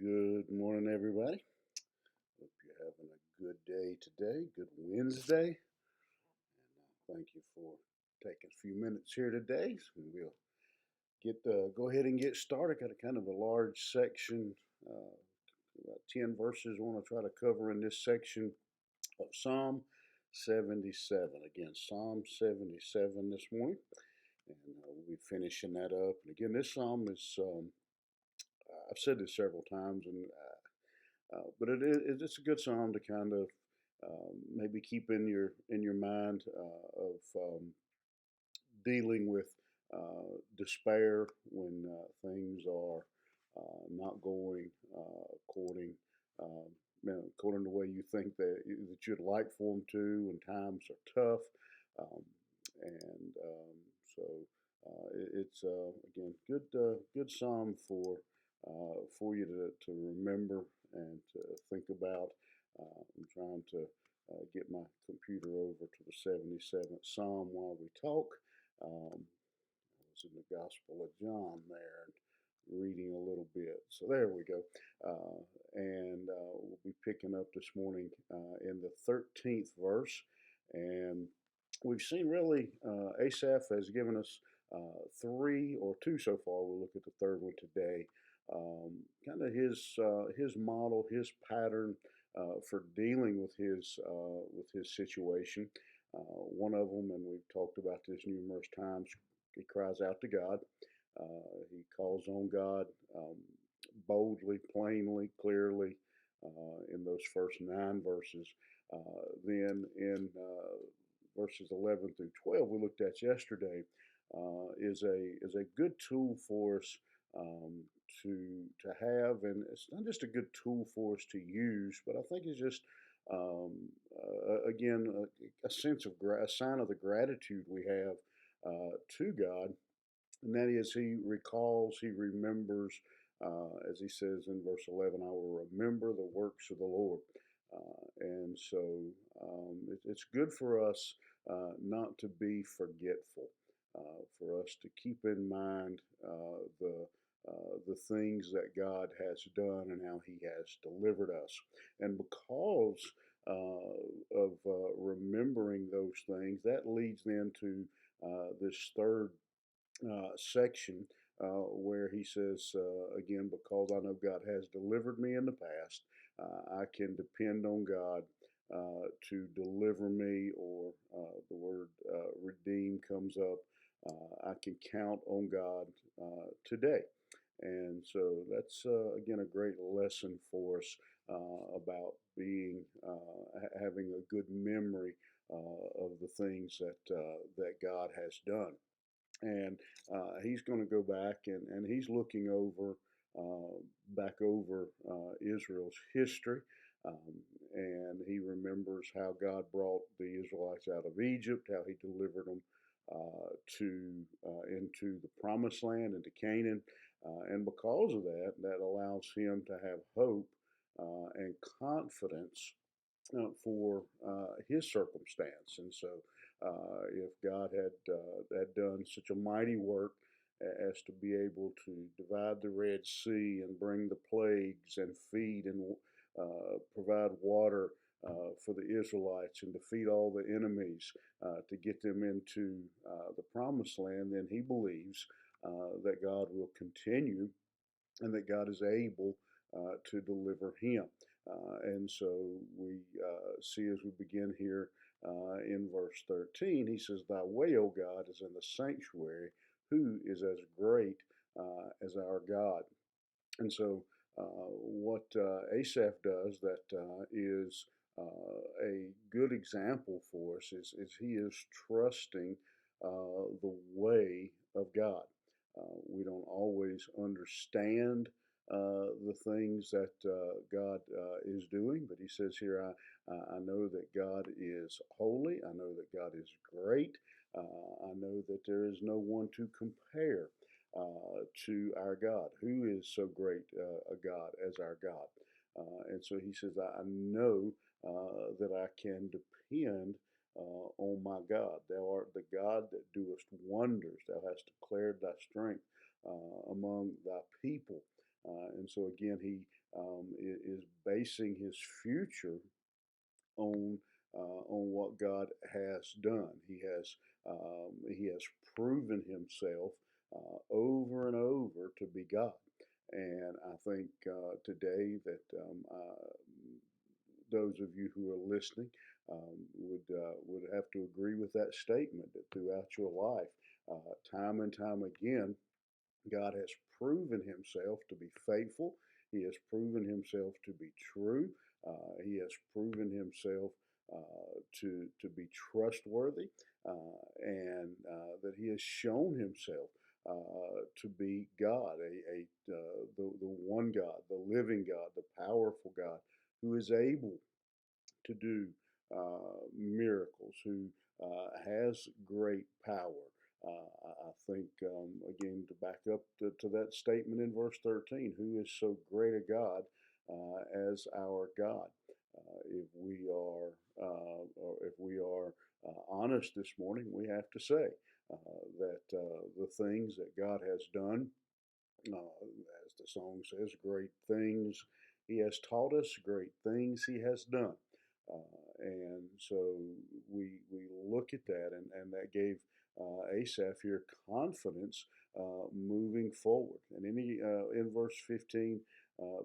Good morning, everybody. Hope you're having a good day today. Good Wednesday. And thank you for taking a few minutes here today. And we'll go ahead and get started. Got a kind of a large section, about 10 verses I want to try to cover in this section of Psalm 77. Again, Psalm 77 this morning. And we'll be finishing that up. And again, this psalm is, I've said this several times, and but it's a good psalm to kind of maybe keep in your mind of dealing with despair when things are not going according according to the way you think that you'd like for them to, and times are tough, um, and so it's again good psalm for you to remember and to think about. I'm trying to get my computer over to the 77th Psalm while we talk. I was in the Gospel of John there and reading a little bit. So there we go. And we'll be picking up this morning in the 13th verse. And we've seen really, Asaph has given us three or two so far. We'll look at the third one today. Kind of his model, his pattern for dealing with his situation. One of them, and we've talked about this numerous times, he cries out to God. He calls on God boldly, plainly, clearly in those first 9 verses. Then in verses 11 through 12, we looked at yesterday, is a good tool for us um, to have, and it's not just a good tool for us to use, but I think it's just um, again a sense of a sign of the gratitude we have to God, and that is he recalls, he remembers, as he says in verse 11, I will remember the works of the Lord. And so it's good for us not to be forgetful, for us to keep in mind the things that God has done and how He has delivered us. And because of remembering those things, that leads then to this third section where he says, again, because I know God has delivered me in the past, I can depend on God to deliver me, or the word redeem comes up. I can count on God today. And so that's, again, a great lesson for us about having a good memory of the things that God has done. And he's going to go back, and he's looking over back over Israel's history. Um, and he remembers how God brought the Israelites out of Egypt, how he delivered them to into the promised land, into Canaan. And because of that, that allows him to have hope and confidence for his circumstance. And so, if God had done such a mighty work as to be able to divide the Red Sea and bring the plagues and feed and provide water for the Israelites and defeat all the enemies to get them into the promised land, then he believes that God will continue and that God is able to deliver him. And so we see as we begin here in verse 13, he says, Thy way, O God, is in the sanctuary. Who is as great as our God? And so what Asaph does that is a good example for us is he is trusting the way of God. We don't always understand the things that God is doing, but he says here, I know that God is holy. I know that God is great. I know that there is no one to compare to our God. Who is so great a God as our God? And so he says, I know that I can depend on my God. Thou art the God that doest wonders. Thou hast declared thy strength among thy people. And so again, he is basing his future on what God has done. He has proven himself over and over to be God, and I think today that those of you who are listening would have to agree with that statement that throughout your life, time and time again, God has proven himself to be faithful. He has proven himself to be true. He has proven himself to be trustworthy, and that he has shown himself to be God, the one God, the living God, the powerful God, who is able to do miracles, who has great power. I think, again, to back up to that statement in verse 13, who is so great a God as our God? If we are honest this morning, we have to say that the things that God has done, as the song says, great things He has taught us, great things He has done. And so we look at that, and that gave Asaph here confidence moving forward. And in verse 15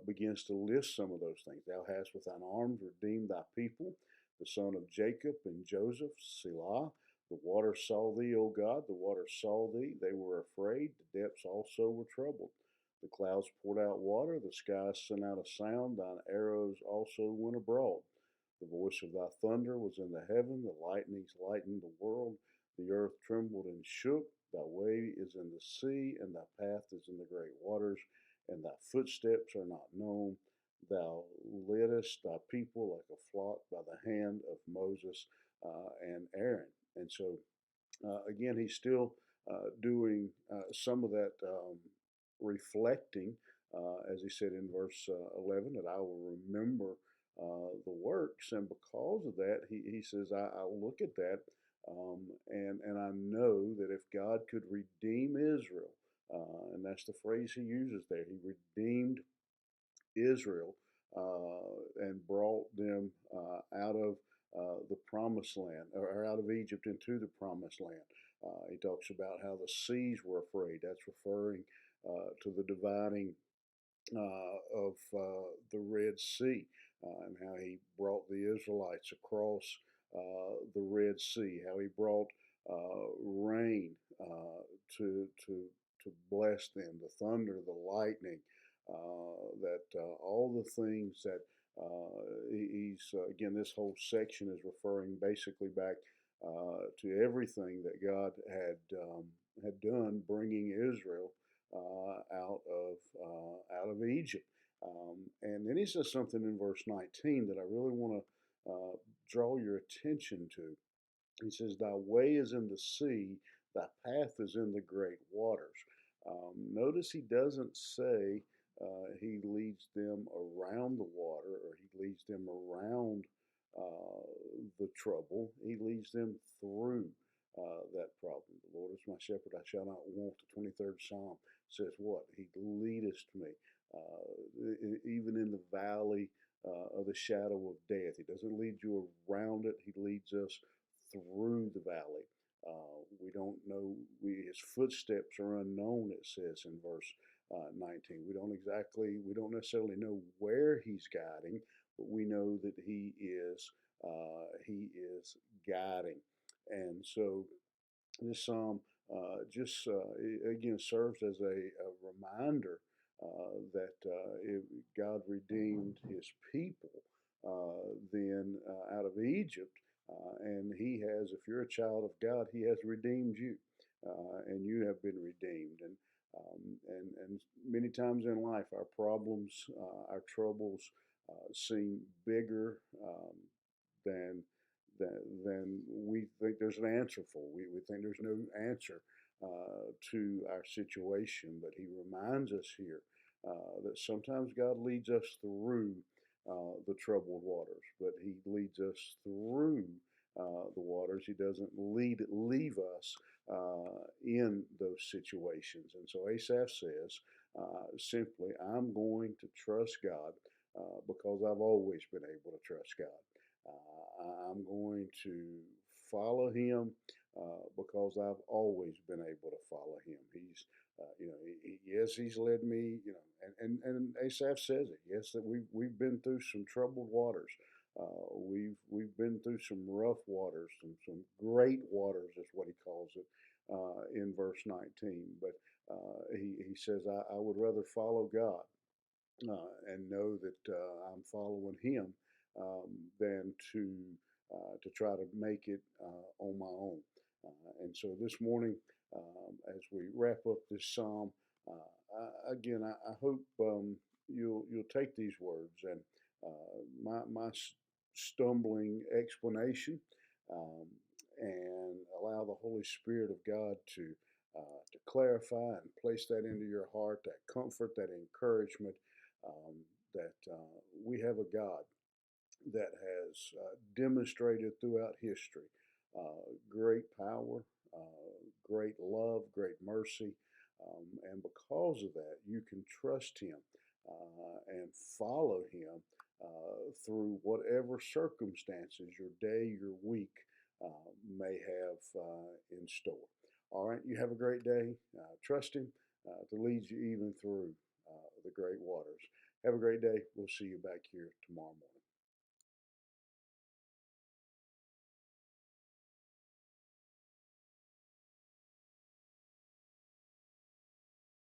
begins to list some of those things. Thou hast with thine arms redeemed thy people, the son of Jacob and Joseph, Selah. The waters saw thee, O God, the waters saw thee. They were afraid. The depths also were troubled. The clouds poured out water. The skies sent out a sound. Thine arrows also went abroad. The voice of thy thunder was in the heaven. The lightnings lightened the world. The earth trembled and shook. Thy way is in the sea, and thy path is in the great waters, and thy footsteps are not known. Thou leddest thy people like a flock by the hand of Moses and Aaron. And so, again, he's still doing some of that reflecting, as he said in verse 11, that I will remember the works. And because of that, he says, I look at that and I know that if God could redeem Israel, and that's the phrase he uses there, he redeemed Israel and brought them out of the promised land, or out of Egypt into the promised land. He talks about how the seas were afraid. That's referring to the dividing of the Red Sea, and how he brought the Israelites across the Red Sea, how he brought rain to bless them, the thunder, the lightning, that all the things that he's again, this whole section is referring basically back to everything that God had done, bringing Israel out of Egypt. And then he says something in verse 19 that I really want to draw your attention to. He says, "Thy way is in the sea, thy path is in the great waters." Notice he doesn't say he leads them around the water, or he leads them around the trouble. He leads them through that problem. The Lord is my shepherd, I shall not want. The 23rd Psalm says what? He leadeth me. Even in the valley of the shadow of death. He doesn't lead you around it. He leads us through the valley. We don't know, his footsteps are unknown, it says in verse 19. We don't necessarily know where he's guiding, but we know that he is guiding. And so this psalm just again serves as a reminder that if God redeemed his people then out of Egypt, and he has, if you're a child of God, he has redeemed you, and you have been redeemed. And many times in life, our problems, our troubles seem bigger than than we think there's an answer for. We think there's no answer to our situation, but he reminds us here that sometimes God leads us through the troubled waters, but he leads us through the waters. He doesn't leave us in those situations. And so Asaph says, Simply, I'm going to trust God because I've always been able to trust God. I'm going to follow Him because I've always been able to follow Him. Yes, He's led me, and Asaph says it. Yes, that we've been through some troubled waters. We've been through some rough waters, some great waters is what he calls it in verse 19. But he says, I would rather follow God and know that I'm following Him than to try to make it on my own. And so this morning, as we wrap up this psalm, I hope you'll take these words and my stumbling explanation um, and allow the Holy Spirit of God to clarify and place that into your heart, that comfort, that encouragement, um, that we have a God that has demonstrated throughout history great power, great love, great mercy. And because of that, you can trust Him and follow Him through whatever circumstances your day, your week may have in store. All right, you have a great day. Trust Him to lead you even through the great waters. Have a great day. We'll see you back here tomorrow morning.